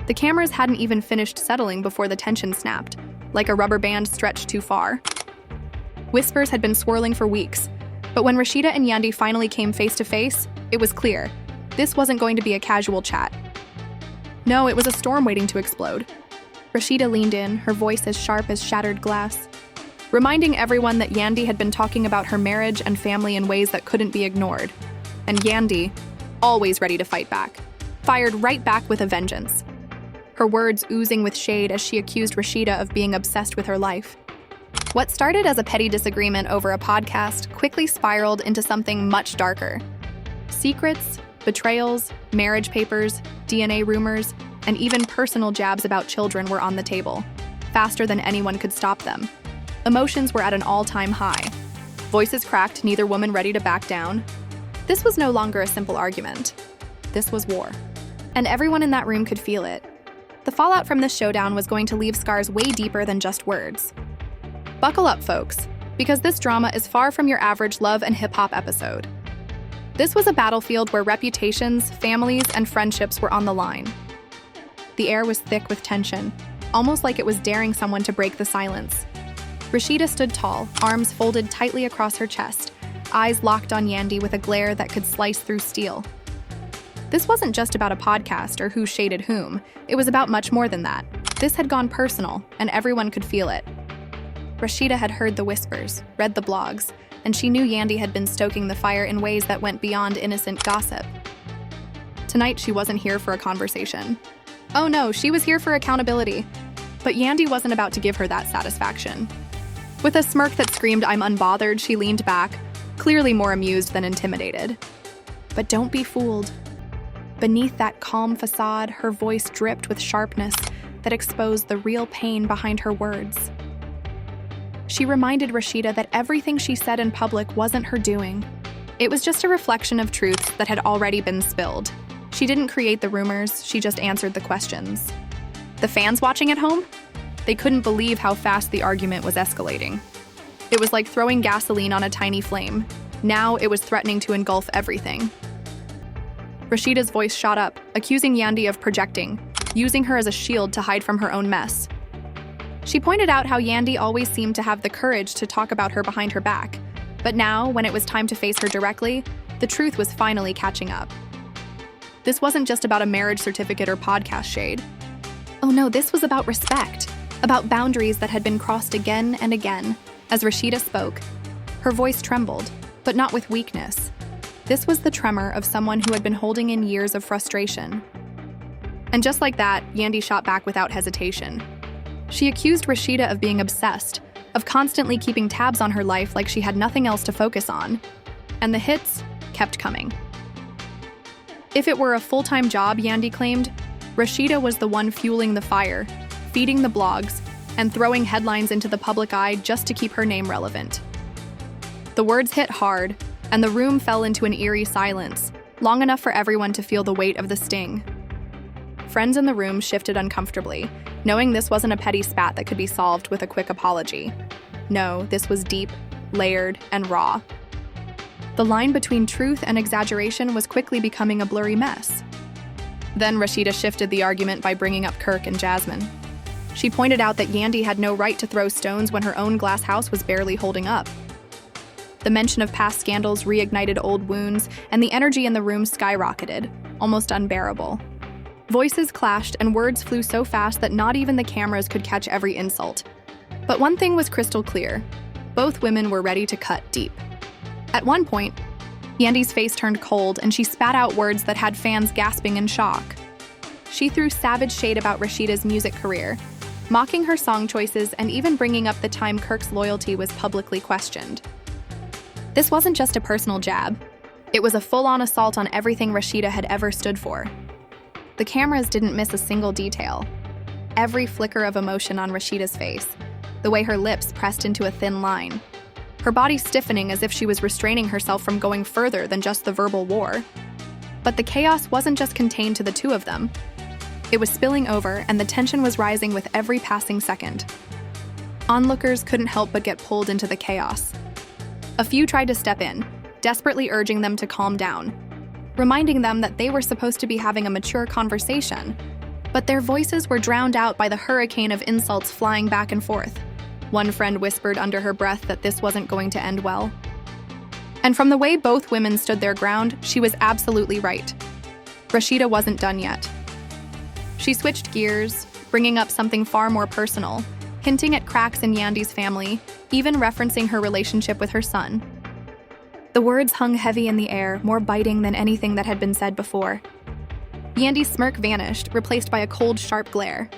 The cameras hadn't even finished settling before the tension snapped, like a rubber band stretched too far. Whispers had been swirling for weeks, but when Rasheeda and Yandy finally came face to face, it was clear. This wasn't going to be a casual chat. No, it was a storm waiting to explode. Rasheeda leaned in, her voice as sharp as shattered glass, reminding everyone that Yandy had been talking about her marriage and family in ways that couldn't be ignored. And Yandy, always ready to fight back, fired right back with a vengeance. Her words oozing with shade as she accused Rasheeda of being obsessed with her life. What started as a petty disagreement over a podcast quickly spiraled into something much darker. Secrets, betrayals, marriage papers, DNA rumors, and even personal jabs about children were on the table, faster than anyone could stop them. Emotions were at an all-time high. Voices cracked, neither woman ready to back down. This was no longer a simple argument. This was war. And everyone in that room could feel it. The fallout from this showdown was going to leave scars way deeper than just words. Buckle up, folks, because this drama is far from your average love and hip-hop episode. This was a battlefield where reputations, families, and friendships were on the line. The air was thick with tension, almost like it was daring someone to break the silence. Rasheeda stood tall, arms folded tightly across her chest, eyes locked on Yandy with a glare that could slice through steel. This wasn't just about a podcast or who shaded whom. It was about much more than that. This had gone personal, and everyone could feel it. Rasheeda had heard the whispers, read the blogs, and she knew Yandy had been stoking the fire in ways that went beyond innocent gossip. Tonight, she wasn't here for a conversation. Oh no, she was here for accountability. But Yandy wasn't about to give her that satisfaction. With a smirk that screamed, "I'm unbothered," she leaned back, clearly more amused than intimidated. But don't be fooled. Beneath that calm facade, her voice dripped with sharpness that exposed the real pain behind her words. She reminded Rasheeda that everything she said in public wasn't her doing. It was just a reflection of truths that had already been spilled. She didn't create the rumors, she just answered the questions. The fans watching at home? They couldn't believe how fast the argument was escalating. It was like throwing gasoline on a tiny flame. Now it was threatening to engulf everything. Rasheeda's voice shot up, accusing Yandy of projecting, using her as a shield to hide from her own mess. She pointed out how Yandy always seemed to have the courage to talk about her behind her back. But now, when it was time to face her directly, the truth was finally catching up. This wasn't just about a marriage certificate or podcast shade. Oh no, this was about respect, about boundaries that had been crossed again and again. As Rasheeda spoke, her voice trembled, but not with weakness. This was the tremor of someone who had been holding in years of frustration. And just like that, Yandy shot back without hesitation. She accused Rasheeda of being obsessed, of constantly keeping tabs on her life like she had nothing else to focus on. And the hits kept coming. If it were a full-time job, Yandy claimed, Rasheeda was the one fueling the fire, feeding the blogs, and throwing headlines into the public eye just to keep her name relevant. The words hit hard, and the room fell into an eerie silence, long enough for everyone to feel the weight of the sting. Friends in the room shifted uncomfortably, knowing this wasn't a petty spat that could be solved with a quick apology. No, this was deep, layered, and raw. The line between truth and exaggeration was quickly becoming a blurry mess. Then Rasheeda shifted the argument by bringing up Kirk and Jasmine. She pointed out that Yandy had no right to throw stones when her own glass house was barely holding up. The mention of past scandals reignited old wounds, and the energy in the room skyrocketed, almost unbearable. Voices clashed and words flew so fast that not even the cameras could catch every insult. But one thing was crystal clear. Both women were ready to cut deep. At one point, Yandy's face turned cold and she spat out words that had fans gasping in shock. She threw savage shade about Rasheeda's music career, mocking her song choices and even bringing up the time Kirk's loyalty was publicly questioned. This wasn't just a personal jab. It was a full-on assault on everything Rasheeda had ever stood for. The cameras didn't miss a single detail. Every flicker of emotion on Rasheeda's face, the way her lips pressed into a thin line, her body stiffening as if she was restraining herself from going further than just the verbal war. But the chaos wasn't just contained to the two of them. It was spilling over, and the tension was rising with every passing second. Onlookers couldn't help but get pulled into the chaos. A few tried to step in, desperately urging them to calm down, reminding them that they were supposed to be having a mature conversation. But their voices were drowned out by the hurricane of insults flying back and forth. One friend whispered under her breath that this wasn't going to end well. And from the way both women stood their ground, she was absolutely right. Rasheeda wasn't done yet. She switched gears, bringing up something far more personal, hinting at cracks in Yandy's family, even referencing her relationship with her son. The words hung heavy in the air, more biting than anything that had been said before. Yandy's smirk vanished, replaced by a cold, sharp glare.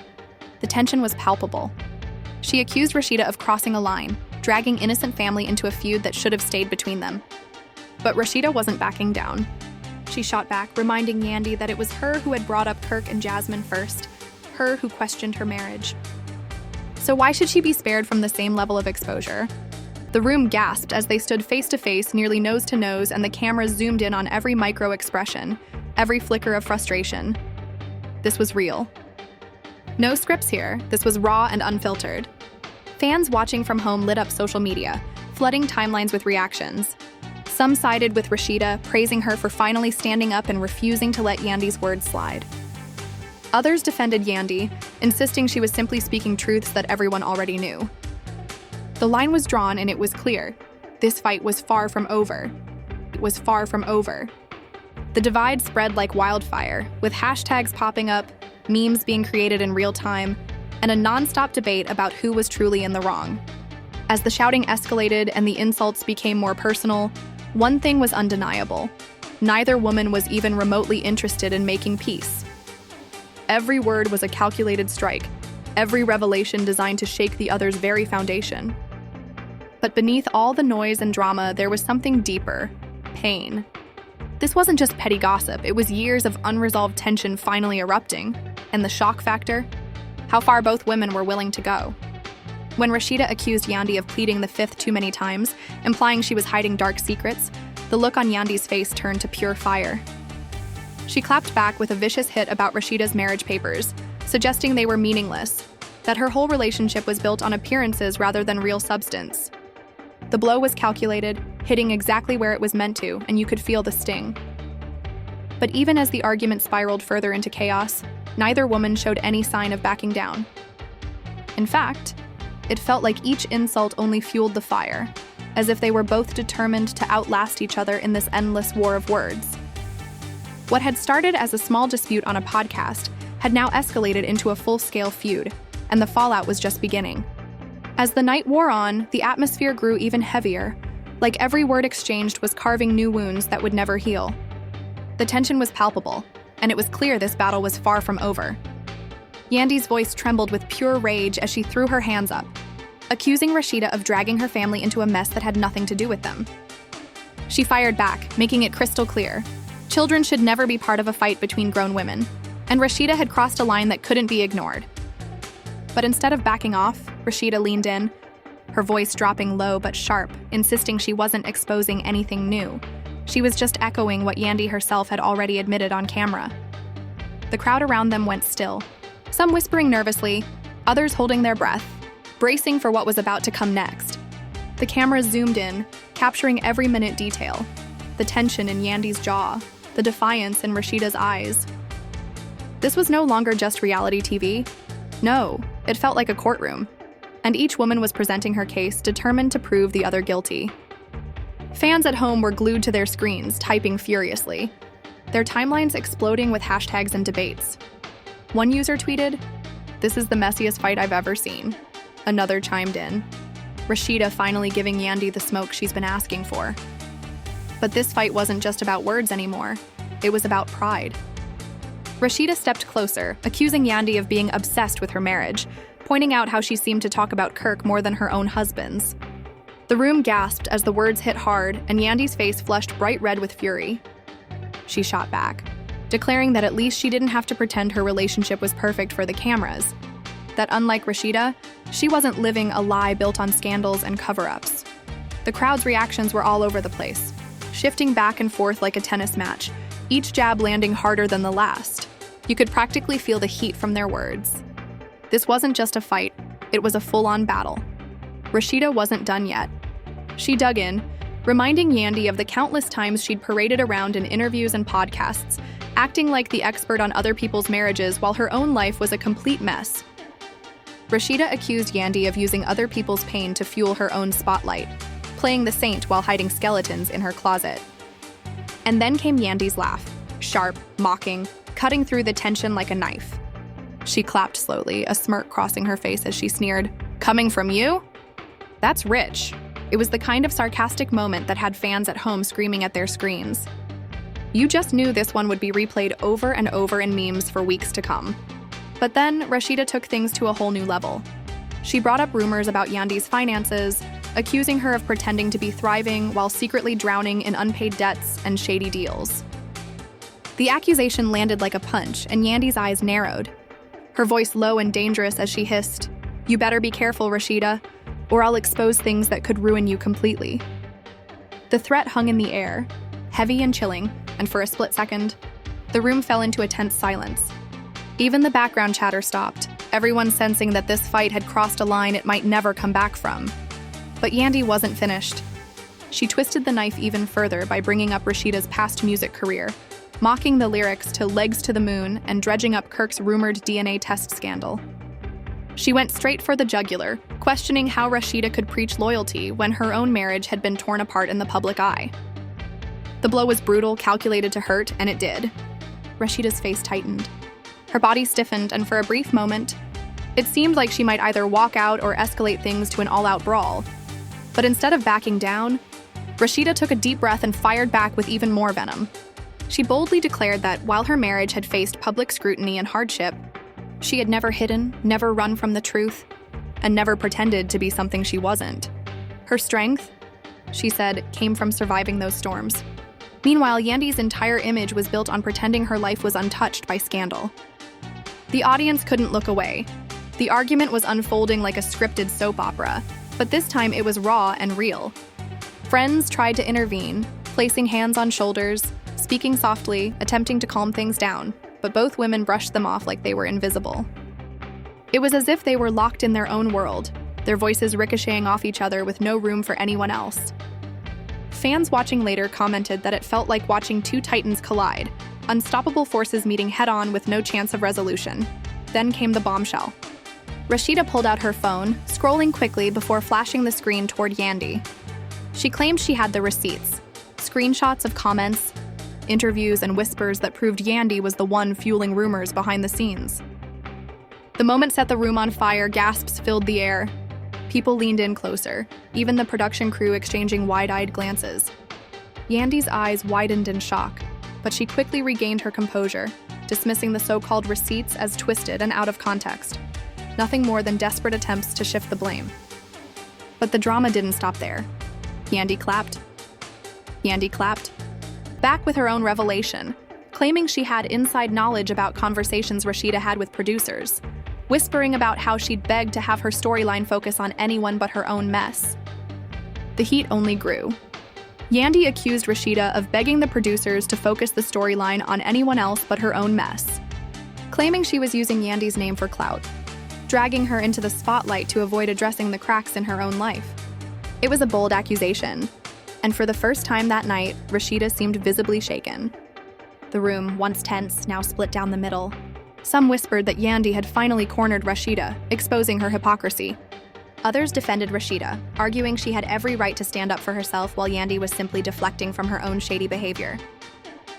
The tension was palpable. She accused Rasheeda of crossing a line, dragging innocent family into a feud that should have stayed between them. But Rasheeda wasn't backing down. She shot back, reminding Yandy that it was her who had brought up Kirk and Jasmine first, her who questioned her marriage. So why should she be spared from the same level of exposure? The room gasped as they stood face to face, nearly nose to nose, and the camera zoomed in on every micro expression, every flicker of frustration. This was real. No scripts here. This was raw and unfiltered. Fans watching from home lit up social media, flooding timelines with reactions. Some sided with Rasheeda, praising her for finally standing up and refusing to let Yandy's words slide. Others defended Yandy, insisting she was simply speaking truths that everyone already knew. The line was drawn and it was clear. This fight was far from over. It was far from over. The divide spread like wildfire, with hashtags popping up, memes being created in real time, and a non-stop debate about who was truly in the wrong. As the shouting escalated and the insults became more personal, one thing was undeniable. Neither woman was even remotely interested in making peace. Every word was a calculated strike, every revelation designed to shake the other's very foundation. But beneath all the noise and drama, there was something deeper: pain. This wasn't just petty gossip, it was years of unresolved tension finally erupting. And the shock factor? How far both women were willing to go. When Rasheeda accused Yandy of pleading the fifth too many times, implying she was hiding dark secrets, the look on Yandy's face turned to pure fire. She clapped back with a vicious hit about Rasheeda's marriage papers, suggesting they were meaningless, that her whole relationship was built on appearances rather than real substance. The blow was calculated, hitting exactly where it was meant to, and you could feel the sting. But even as the argument spiraled further into chaos, neither woman showed any sign of backing down. In fact, it felt like each insult only fueled the fire, as if they were both determined to outlast each other in this endless war of words. What had started as a small dispute on a podcast had now escalated into a full-scale feud, and the fallout was just beginning. As the night wore on, the atmosphere grew even heavier, like every word exchanged was carving new wounds that would never heal. The tension was palpable, and it was clear this battle was far from over. Yandy's voice trembled with pure rage as she threw her hands up, accusing Rasheeda of dragging her family into a mess that had nothing to do with them. She fired back, making it crystal clear. Children should never be part of a fight between grown women, and Rasheeda had crossed a line that couldn't be ignored. But instead of backing off, Rasheeda leaned in, her voice dropping low but sharp, insisting she wasn't exposing anything new. She was just echoing what Yandy herself had already admitted on camera. The crowd around them went still, some whispering nervously, others holding their breath, bracing for what was about to come next. The camera zoomed in, capturing every minute detail, the tension in Yandy's jaw, the defiance in Rasheeda's eyes. This was no longer just reality TV. No, it felt like a courtroom, and each woman was presenting her case, determined to prove the other guilty. Fans at home were glued to their screens, typing furiously, their timelines exploding with hashtags and debates. One user tweeted, "This is the messiest fight I've ever seen." Another chimed in, Rasheeda finally giving Yandy the smoke she's been asking for. But this fight wasn't just about words anymore. It was about pride. Rasheeda stepped closer, accusing Yandy of being obsessed with her marriage, pointing out how she seemed to talk about Kirk more than her own husband's. The room gasped as the words hit hard, and Yandy's face flushed bright red with fury. She shot back, declaring that at least she didn't have to pretend her relationship was perfect for the cameras, that unlike Rasheeda, she wasn't living a lie built on scandals and cover-ups. The crowd's reactions were all over the place, shifting back and forth like a tennis match, each jab landing harder than the last. You could practically feel the heat from their words. This wasn't just a fight, it was a full-on battle. Rasheeda wasn't done yet. She dug in, reminding Yandy of the countless times she'd paraded around in interviews and podcasts, acting like the expert on other people's marriages while her own life was a complete mess. Rasheeda accused Yandy of using other people's pain to fuel her own spotlight, playing the saint while hiding skeletons in her closet. And then came Yandy's laugh, sharp, mocking, cutting through the tension like a knife. She clapped slowly, a smirk crossing her face as she sneered, "Coming from you? That's rich." It was the kind of sarcastic moment that had fans at home screaming at their screens. You just knew this one would be replayed over and over in memes for weeks to come. But then, Rasheeda took things to a whole new level. She brought up rumors about Yandy's finances, accusing her of pretending to be thriving while secretly drowning in unpaid debts and shady deals. The accusation landed like a punch, and Yandy's eyes narrowed. Her voice low and dangerous as she hissed, "You better be careful, Rasheeda, or I'll expose things that could ruin you completely." The threat hung in the air, heavy and chilling, and for a split second, the room fell into a tense silence. Even the background chatter stopped, everyone sensing that this fight had crossed a line it might never come back from. But Yandy wasn't finished. She twisted the knife even further by bringing up Rasheeda's past music career, mocking the lyrics to "Legs to the Moon" and dredging up Kirk's rumored DNA test scandal. She went straight for the jugular, questioning how Rasheeda could preach loyalty when her own marriage had been torn apart in the public eye. The blow was brutal, calculated to hurt, and it did. Rasheeda's face tightened. Her body stiffened, and for a brief moment, it seemed like she might either walk out or escalate things to an all-out brawl. But instead of backing down, Rasheeda took a deep breath and fired back with even more venom. She boldly declared that while her marriage had faced public scrutiny and hardship, she had never hidden, never run from the truth, and never pretended to be something she wasn't. Her strength, she said, came from surviving those storms. Meanwhile, Yandy's entire image was built on pretending her life was untouched by scandal. The audience couldn't look away. The argument was unfolding like a scripted soap opera, but this time it was raw and real. Friends tried to intervene, placing hands on shoulders, speaking softly, attempting to calm things down, but both women brushed them off like they were invisible. It was as if they were locked in their own world, their voices ricocheting off each other with no room for anyone else. Fans watching later commented that it felt like watching two titans collide, unstoppable forces meeting head-on with no chance of resolution. Then came the bombshell. Rasheeda pulled out her phone, scrolling quickly before flashing the screen toward Yandy. She claimed she had the receipts, screenshots of comments, interviews, and whispers that proved Yandy was the one fueling rumors behind the scenes. The moment set the room on fire, gasps filled the air. People leaned in closer, even the production crew exchanging wide-eyed glances. Yandy's eyes widened in shock, but she quickly regained her composure, dismissing the so-called receipts as twisted and out of context. Nothing more than desperate attempts to shift the blame. But the drama didn't stop there. Yandy clapped. Back with her own revelation, claiming she had inside knowledge about conversations Rasheeda had with producers, whispering about how she'd begged to have her storyline focus on anyone but her own mess. The heat only grew. Yandy accused Rasheeda of begging the producers to focus the storyline on anyone else but her own mess, claiming she was using Yandy's name for clout, dragging her into the spotlight to avoid addressing the cracks in her own life. It was a bold accusation, and for the first time that night, Rasheeda seemed visibly shaken. The room, once tense, now split down the middle. Some whispered that Yandy had finally cornered Rasheeda, exposing her hypocrisy. Others defended Rasheeda, arguing she had every right to stand up for herself while Yandy was simply deflecting from her own shady behavior.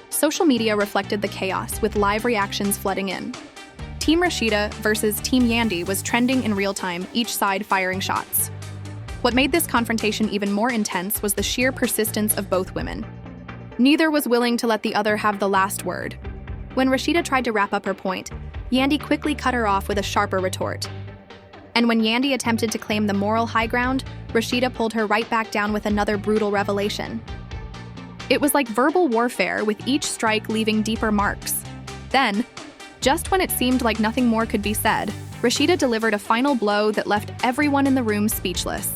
Social media reflected the chaos, with live reactions flooding in. Team Rasheeda versus Team Yandy was trending in real time, each side firing shots. What made this confrontation even more intense was the sheer persistence of both women. Neither was willing to let the other have the last word. When Rasheeda tried to wrap up her point, Yandy quickly cut her off with a sharper retort. And when Yandy attempted to claim the moral high ground, Rasheeda pulled her right back down with another brutal revelation. It was like verbal warfare, with each strike leaving deeper marks. Then, just when it seemed like nothing more could be said, Rasheeda delivered a final blow that left everyone in the room speechless.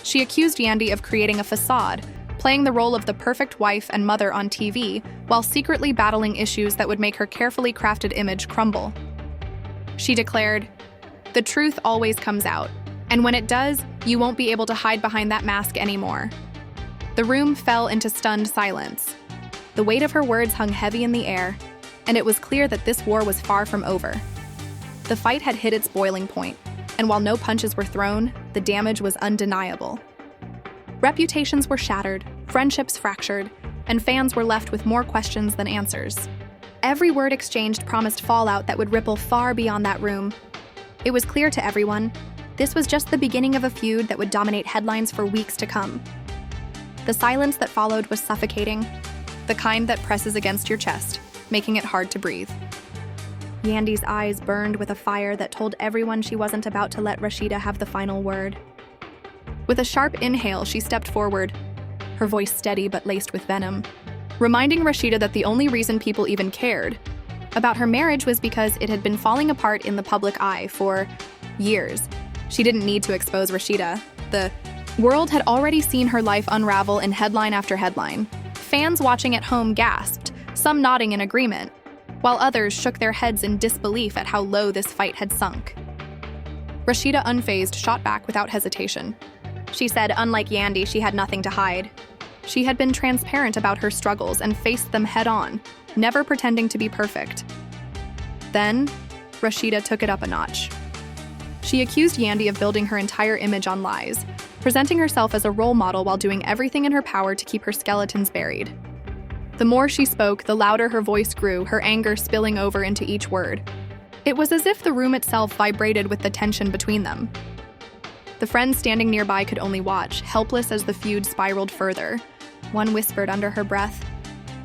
She accused Yandy of creating a facade, playing the role of the perfect wife and mother on TV, while secretly battling issues that would make her carefully crafted image crumble. She declared, "The truth always comes out, and when it does, you won't be able to hide behind that mask anymore." The room fell into stunned silence. The weight of her words hung heavy in the air, and it was clear that this war was far from over. The fight had hit its boiling point, and while no punches were thrown, the damage was undeniable. Reputations were shattered, friendships fractured, and fans were left with more questions than answers. Every word exchanged promised fallout that would ripple far beyond that room. It was clear to everyone, this was just the beginning of a feud that would dominate headlines for weeks to come. The silence that followed was suffocating, the kind that presses against your chest, making it hard to breathe. Yandy's eyes burned with a fire that told everyone she wasn't about to let Rasheeda have the final word. With a sharp inhale, she stepped forward, her voice steady but laced with venom, reminding Rasheeda that the only reason people even cared about her marriage was because it had been falling apart in the public eye for years. She didn't need to expose Rasheeda. The world had already seen her life unravel in headline after headline. Fans watching at home gasped, some nodding in agreement, while others shook their heads in disbelief at how low this fight had sunk. Rasheeda, unfazed, shot back without hesitation. She said, unlike Yandy, she had nothing to hide. She had been transparent about her struggles and faced them head-on, never pretending to be perfect. Then, Rasheeda took it up a notch. She accused Yandy of building her entire image on lies, presenting herself as a role model while doing everything in her power to keep her skeletons buried. The more she spoke, the louder her voice grew, her anger spilling over into each word. It was as if the room itself vibrated with the tension between them. The friends standing nearby could only watch, helpless as the feud spiraled further. One whispered under her breath,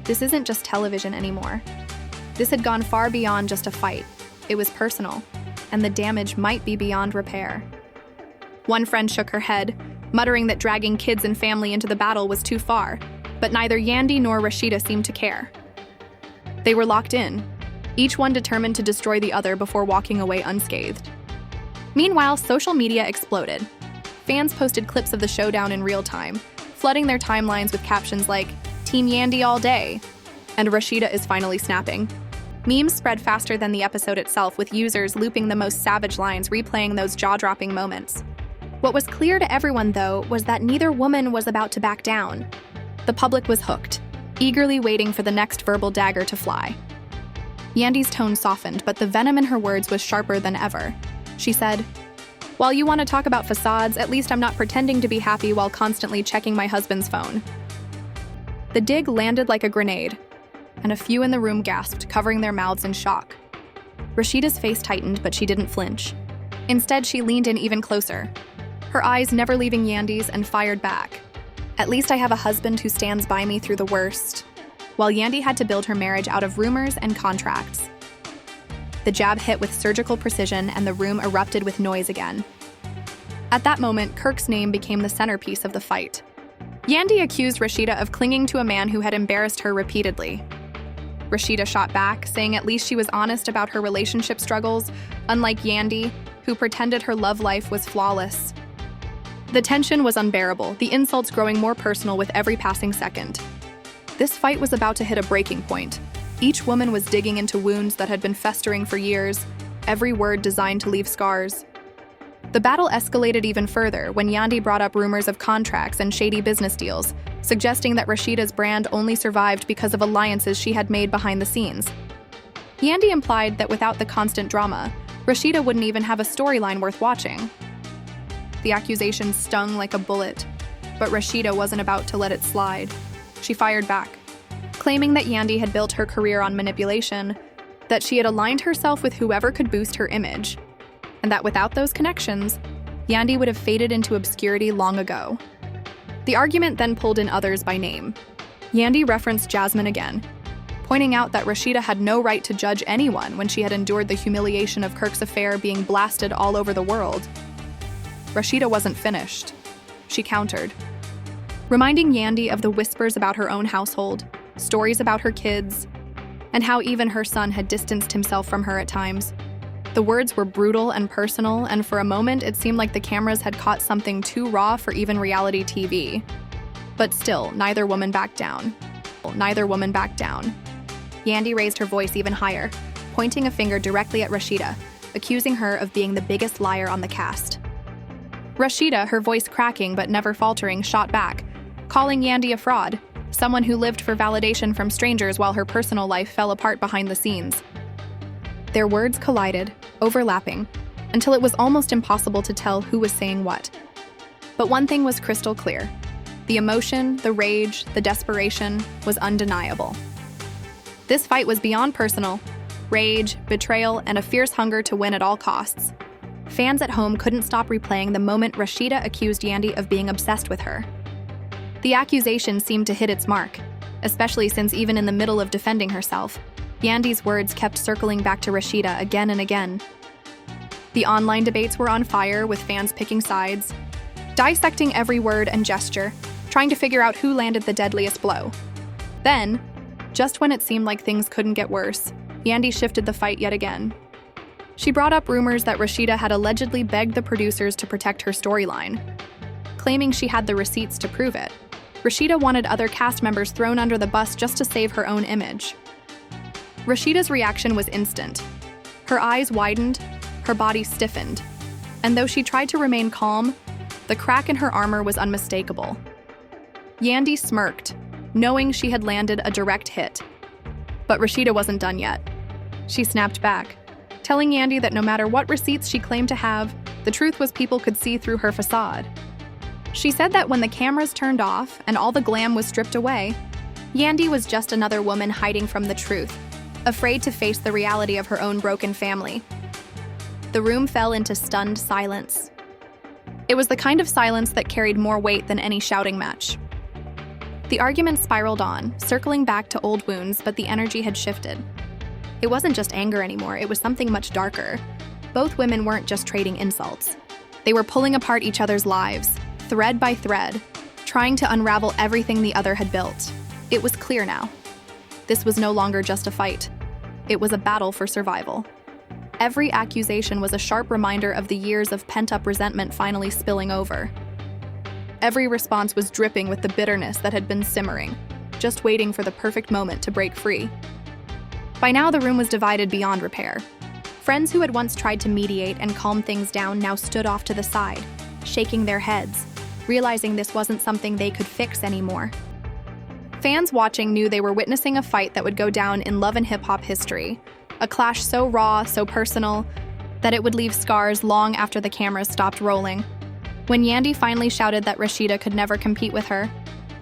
"This isn't just television anymore." This had gone far beyond just a fight. It was personal, and the damage might be beyond repair. One friend shook her head, muttering that dragging kids and family into the battle was too far, but neither Yandy nor Rasheeda seemed to care. They were locked in, each one determined to destroy the other before walking away unscathed. Meanwhile, social media exploded. Fans posted clips of the showdown in real time, flooding their timelines with captions like, "Team Yandy all day," and "Rasheeda is finally snapping." Memes spread faster than the episode itself, with users looping the most savage lines, replaying those jaw-dropping moments. What was clear to everyone, though, was that neither woman was about to back down. The public was hooked, eagerly waiting for the next verbal dagger to fly. Yandy's tone softened, but the venom in her words was sharper than ever. She said, "While you want to talk about facades, at least I'm not pretending to be happy while constantly checking my husband's phone." The dig landed like a grenade, and a few in the room gasped, covering their mouths in shock. Rasheeda's face tightened, but she didn't flinch. Instead, she leaned in even closer, her eyes never leaving Yandy's, and fired back. "At least I have a husband who stands by me through the worst," while Yandy had to build her marriage out of rumors and contracts. The jab hit with surgical precision, and the room erupted with noise again. At that moment, Kirk's name became the centerpiece of the fight. Yandy accused Rasheeda of clinging to a man who had embarrassed her repeatedly. Rasheeda shot back, saying at least she was honest about her relationship struggles, unlike Yandy, who pretended her love life was flawless. The tension was unbearable, the insults growing more personal with every passing second. This fight was about to hit a breaking point. Each woman was digging into wounds that had been festering for years, every word designed to leave scars. The battle escalated even further when Yandy brought up rumors of contracts and shady business deals, suggesting that Rasheeda's brand only survived because of alliances she had made behind the scenes. Yandy implied that without the constant drama, Rasheeda wouldn't even have a storyline worth watching. The accusation stung like a bullet, but Rasheeda wasn't about to let it slide. She fired back, claiming that Yandy had built her career on manipulation, that she had aligned herself with whoever could boost her image, and that without those connections, Yandy would have faded into obscurity long ago. The argument then pulled in others by name. Yandy referenced Jasmine again, pointing out that Rasheeda had no right to judge anyone when she had endured the humiliation of Kirk's affair being blasted all over the world. Rasheeda wasn't finished. She countered, reminding Yandy of the whispers about her own household, stories about her kids, and how even her son had distanced himself from her at times. The words were brutal and personal, and for a moment it seemed like the cameras had caught something too raw for even reality TV. But still, neither woman backed down. Neither woman backed down. Yandy raised her voice even higher, pointing a finger directly at Rasheeda, accusing her of being the biggest liar on the cast. Rasheeda, her voice cracking but never faltering, shot back, calling Yandy a fraud, someone who lived for validation from strangers while her personal life fell apart behind the scenes. Their words collided, overlapping, until it was almost impossible to tell who was saying what. But one thing was crystal clear. The emotion, the rage, the desperation was undeniable. This fight was beyond personal. Rage, betrayal, and a fierce hunger to win at all costs. Fans at home couldn't stop replaying the moment Rasheeda accused Yandy of being obsessed with her. The accusation seemed to hit its mark, especially since even in the middle of defending herself, Yandy's words kept circling back to Rasheeda again and again. The online debates were on fire, with fans picking sides, dissecting every word and gesture, trying to figure out who landed the deadliest blow. Then, just when it seemed like things couldn't get worse, Yandy shifted the fight yet again. She brought up rumors that Rasheeda had allegedly begged the producers to protect her storyline, claiming she had the receipts to prove it. Rasheeda wanted other cast members thrown under the bus just to save her own image. Rasheeda's reaction was instant. Her eyes widened, her body stiffened, and though she tried to remain calm, the crack in her armor was unmistakable. Yandy smirked, knowing she had landed a direct hit. But Rasheeda wasn't done yet. She snapped back, telling Yandy that no matter what receipts she claimed to have, the truth was people could see through her facade. She said that when the cameras turned off and all the glam was stripped away, Yandy was just another woman hiding from the truth, afraid to face the reality of her own broken family. The room fell into stunned silence. It was the kind of silence that carried more weight than any shouting match. The argument spiraled on, circling back to old wounds, but the energy had shifted. It wasn't just anger anymore, it was something much darker. Both women weren't just trading insults. They were pulling apart each other's lives, thread by thread, trying to unravel everything the other had built. It was clear now. This was no longer just a fight. It was a battle for survival. Every accusation was a sharp reminder of the years of pent-up resentment finally spilling over. Every response was dripping with the bitterness that had been simmering, just waiting for the perfect moment to break free. By now, the room was divided beyond repair. Friends who had once tried to mediate and calm things down now stood off to the side, shaking their heads, realizing this wasn't something they could fix anymore. Fans watching knew they were witnessing a fight that would go down in love and hip-hop history, a clash so raw, so personal, that it would leave scars long after the cameras stopped rolling. When Yandy finally shouted that Rasheeda could never compete with her,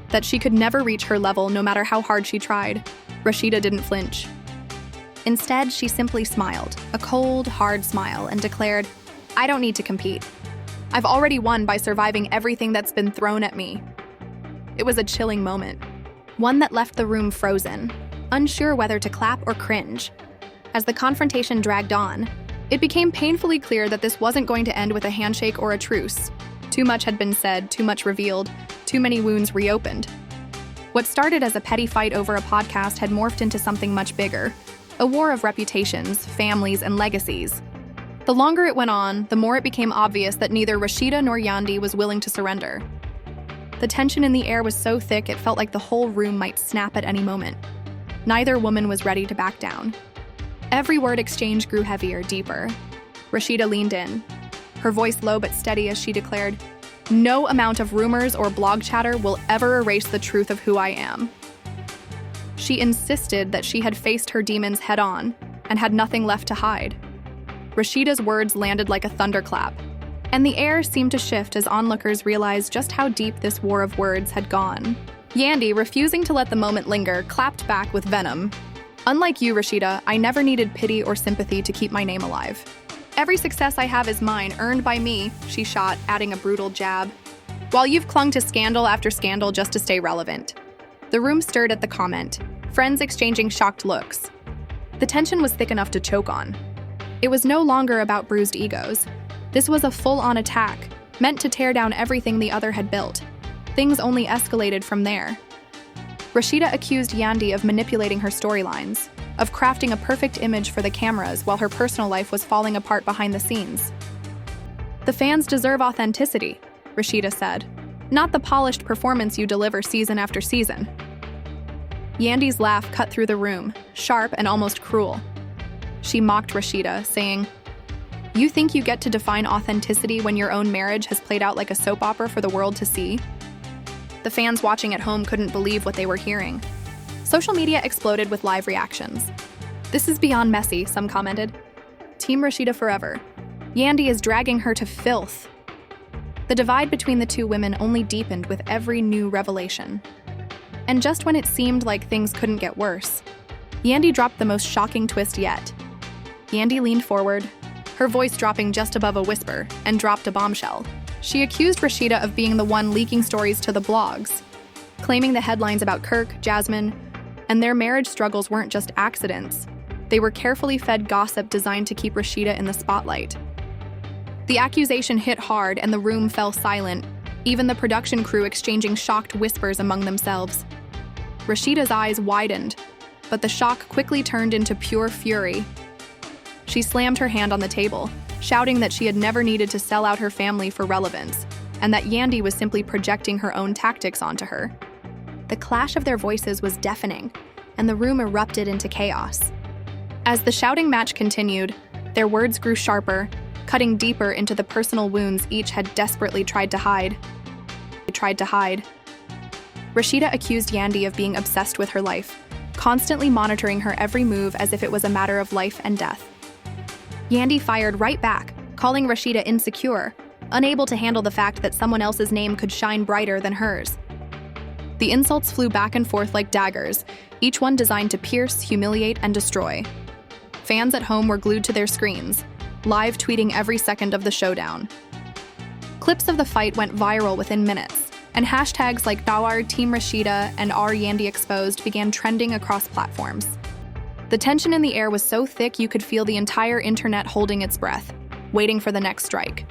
that she could never reach her level no matter how hard she tried, Rasheeda didn't flinch. Instead, she simply smiled, a cold, hard smile, and declared, "I don't need to compete. I've already won by surviving everything that's been thrown at me." It was a chilling moment, one that left the room frozen, unsure whether to clap or cringe. As the confrontation dragged on, it became painfully clear that this wasn't going to end with a handshake or a truce. Too much had been said, too much revealed, too many wounds reopened. What started as a petty fight over a podcast had morphed into something much bigger, a war of reputations, families, and legacies. The longer it went on, the more it became obvious that neither Rasheeda nor Yandy was willing to surrender. The tension in the air was so thick it felt like the whole room might snap at any moment. Neither woman was ready to back down. Every word exchange grew heavier, deeper. Rasheeda leaned in, her voice low but steady as she declared, "No amount of rumors or blog chatter will ever erase the truth of who I am." She insisted that she had faced her demons head-on and had nothing left to hide. Rasheeda's words landed like a thunderclap, and the air seemed to shift as onlookers realized just how deep this war of words had gone. Yandy, refusing to let the moment linger, clapped back with venom. "Unlike you, Rasheeda, I never needed pity or sympathy to keep my name alive. Every success I have is mine, earned by me," she shot, adding a brutal jab. "While you've clung to scandal after scandal just to stay relevant." The room stirred at the comment, friends exchanging shocked looks. The tension was thick enough to choke on. It was no longer about bruised egos. This was a full-on attack, meant to tear down everything the other had built. Things only escalated from there. Rasheeda accused Yandy of manipulating her storylines, of crafting a perfect image for the cameras while her personal life was falling apart behind the scenes. "The fans deserve authenticity," Rasheeda said, "not the polished performance you deliver season after season." Yandy's laugh cut through the room, sharp and almost cruel. She mocked Rasheeda, saying, "You think you get to define authenticity when your own marriage has played out like a soap opera for the world to see?" The fans watching at home couldn't believe what they were hearing. Social media exploded with live reactions. "This is beyond messy," some commented. "Team Rasheeda forever. Yandy is dragging her to filth." The divide between the two women only deepened with every new revelation. And just when it seemed like things couldn't get worse, Yandy dropped the most shocking twist yet. Yandy leaned forward, her voice dropping just above a whisper, and dropped a bombshell. She accused Rasheeda of being the one leaking stories to the blogs, claiming the headlines about Kirk, Jasmine, and their marriage struggles weren't just accidents. They were carefully fed gossip designed to keep Rasheeda in the spotlight. The accusation hit hard and the room fell silent, even the production crew exchanging shocked whispers among themselves. Rasheeda's eyes widened, but the shock quickly turned into pure fury. She slammed her hand on the table, shouting that she had never needed to sell out her family for relevance, and that Yandy was simply projecting her own tactics onto her. The clash of their voices was deafening, and the room erupted into chaos. As the shouting match continued, their words grew sharper, cutting deeper into the personal wounds each had desperately tried to hide. Rasheeda accused Yandy of being obsessed with her life, constantly monitoring her every move as if it was a matter of life and death. Yandy fired right back, calling Rasheeda insecure, unable to handle the fact that someone else's name could shine brighter than hers. The insults flew back and forth like daggers, each one designed to pierce, humiliate, and destroy. Fans at home were glued to their screens, live tweeting every second of the showdown. Clips of the fight went viral within minutes, and hashtags like #our Team Rasheeda and our Yandy Exposed began trending across platforms. The tension in the air was so thick you could feel the entire internet holding its breath, waiting for the next strike.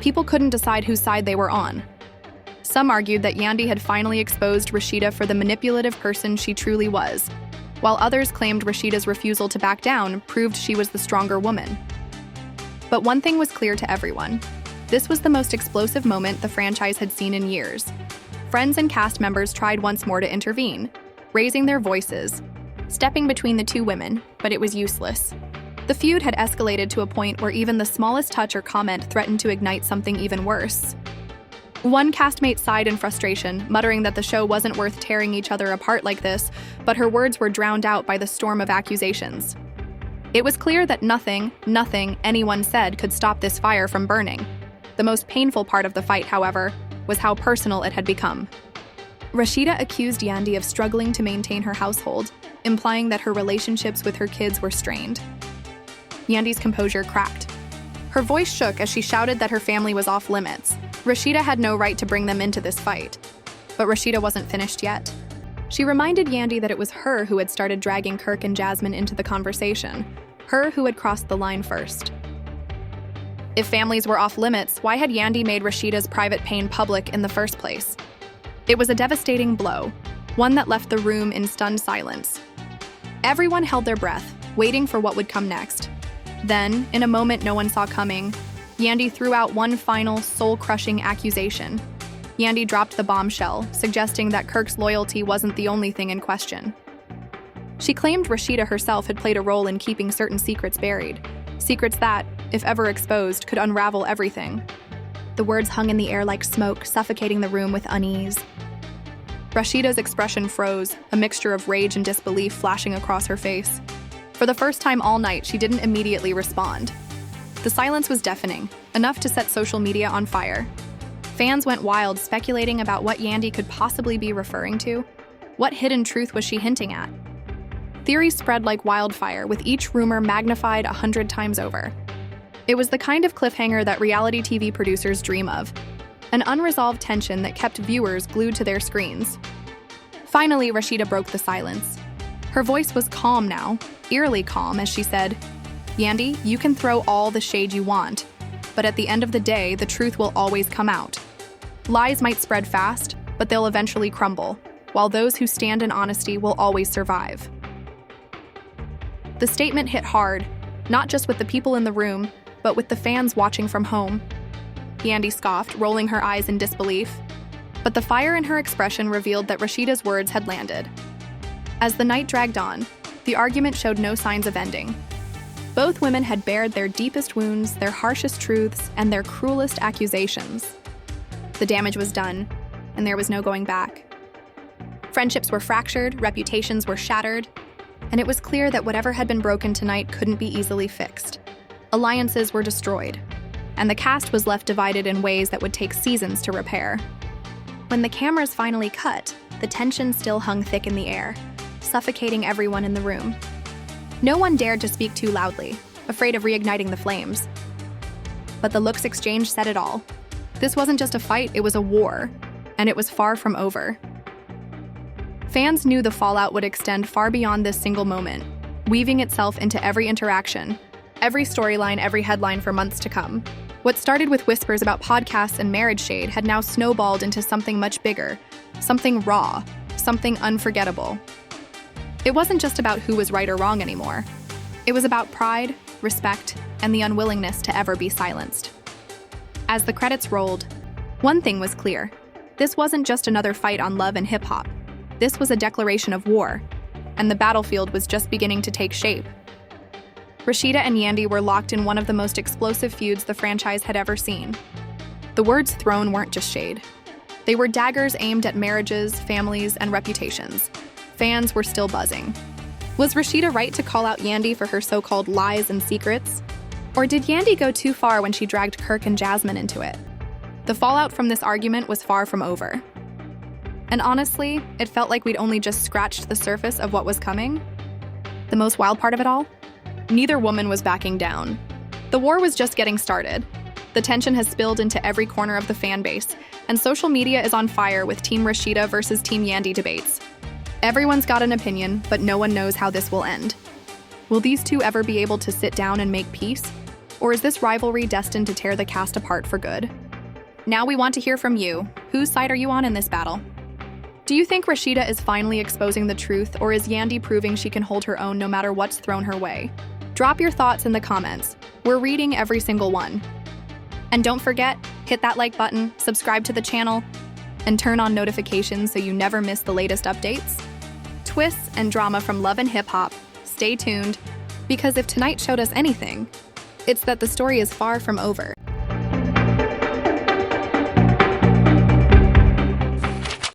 People couldn't decide whose side they were on. Some argued that Yandy had finally exposed Rasheeda for the manipulative person she truly was, while others claimed Rasheeda's refusal to back down proved she was the stronger woman. But one thing was clear to everyone. This was the most explosive moment the franchise had seen in years. Friends and cast members tried once more to intervene, raising their voices, stepping between the two women, but it was useless. The feud had escalated to a point where even the smallest touch or comment threatened to ignite something even worse. One castmate sighed in frustration, muttering that the show wasn't worth tearing each other apart like this, but her words were drowned out by the storm of accusations. It was clear that nothing anyone said could stop this fire from burning. The most painful part of the fight, however, was how personal it had become. Rasheeda accused Yandy of struggling to maintain her household, implying that her relationships with her kids were strained. Yandy's composure cracked. Her voice shook as she shouted that her family was off limits. Rasheeda had no right to bring them into this fight. But Rasheeda wasn't finished yet. She reminded Yandy that it was her who had started dragging Kirk and Jasmine into the conversation, her who had crossed the line first. If families were off limits, why had Yandy made Rasheeda's private pain public in the first place? It was a devastating blow, one that left the room in stunned silence. Everyone held their breath, waiting for what would come next. Then, in a moment no one saw coming, Yandy threw out one final, soul-crushing accusation. Yandy dropped the bombshell, suggesting that Kirk's loyalty wasn't the only thing in question. She claimed Rasheeda herself had played a role in keeping certain secrets buried, secrets that, if ever exposed, could unravel everything. The words hung in the air like smoke, suffocating the room with unease. Rasheeda's expression froze, a mixture of rage and disbelief flashing across her face. For the first time all night, she didn't immediately respond. The silence was deafening, enough to set social media on fire. Fans went wild, speculating about what Yandy could possibly be referring to. What hidden truth was she hinting at? Theories spread like wildfire, with each rumor magnified 100 times over. It was the kind of cliffhanger that reality TV producers dream of, an unresolved tension that kept viewers glued to their screens. Finally, Rasheeda broke the silence. Her voice was calm now, eerily calm, as she said, "Yandy, you can throw all the shade you want, but at the end of the day, the truth will always come out. Lies might spread fast, but they'll eventually crumble, while those who stand in honesty will always survive." The statement hit hard, not just with the people in the room, but with the fans watching from home. Yandy scoffed, rolling her eyes in disbelief. But the fire in her expression revealed that Rasheeda's words had landed. As the night dragged on, the argument showed no signs of ending. Both women had bared their deepest wounds, their harshest truths, and their cruelest accusations. The damage was done. and there was no going back. Friendships were fractured, reputations were shattered, and it was clear that whatever had been broken tonight couldn't be easily fixed. Alliances were destroyed, and the cast was left divided in ways that would take seasons to repair. When the cameras finally cut, the tension still hung thick in the air, suffocating everyone in the room. No one dared to speak too loudly, afraid of reigniting the flames. But the looks exchanged said it all. This wasn't just a fight, it was a war, and it was far from over. Fans knew the fallout would extend far beyond this single moment, weaving itself into every interaction, every storyline, every headline for months to come. What started with whispers about podcasts and marriage shade had now snowballed into something much bigger, something raw, something unforgettable. It wasn't just about who was right or wrong anymore. It was about pride, respect, and the unwillingness to ever be silenced. As the credits rolled, one thing was clear. This wasn't just another fight on love and hip-hop. This was a declaration of war, and the battlefield was just beginning to take shape. Rasheeda and Yandy were locked in one of the most explosive feuds the franchise had ever seen. The words thrown weren't just shade. They were daggers aimed at marriages, families, and reputations. Fans were still buzzing. Was Rasheeda right to call out Yandy for her so-called lies and secrets? Or did Yandy go too far when she dragged Kirk and Jasmine into it? The fallout from this argument was far from over. And honestly, it felt like we'd only just scratched the surface of what was coming. The most wild part of it all? Neither woman was backing down. The war was just getting started. The tension has spilled into every corner of the fan base, and social media is on fire with Team Rasheeda versus Team Yandy debates. Everyone's got an opinion, but no one knows how this will end. Will these two ever be able to sit down and make peace? Or is this rivalry destined to tear the cast apart for good? Now we want to hear from you. Whose side are you on in this battle? Do you think Rasheeda is finally exposing the truth, or is Yandy proving she can hold her own no matter what's thrown her way? Drop your thoughts in the comments. We're reading every single one. And don't forget, hit that like button, subscribe to the channel, and turn on notifications so you never miss the latest updates. Twists and drama from love and hip-hop. Stay tuned, because if tonight showed us anything, it's that the story is far from over.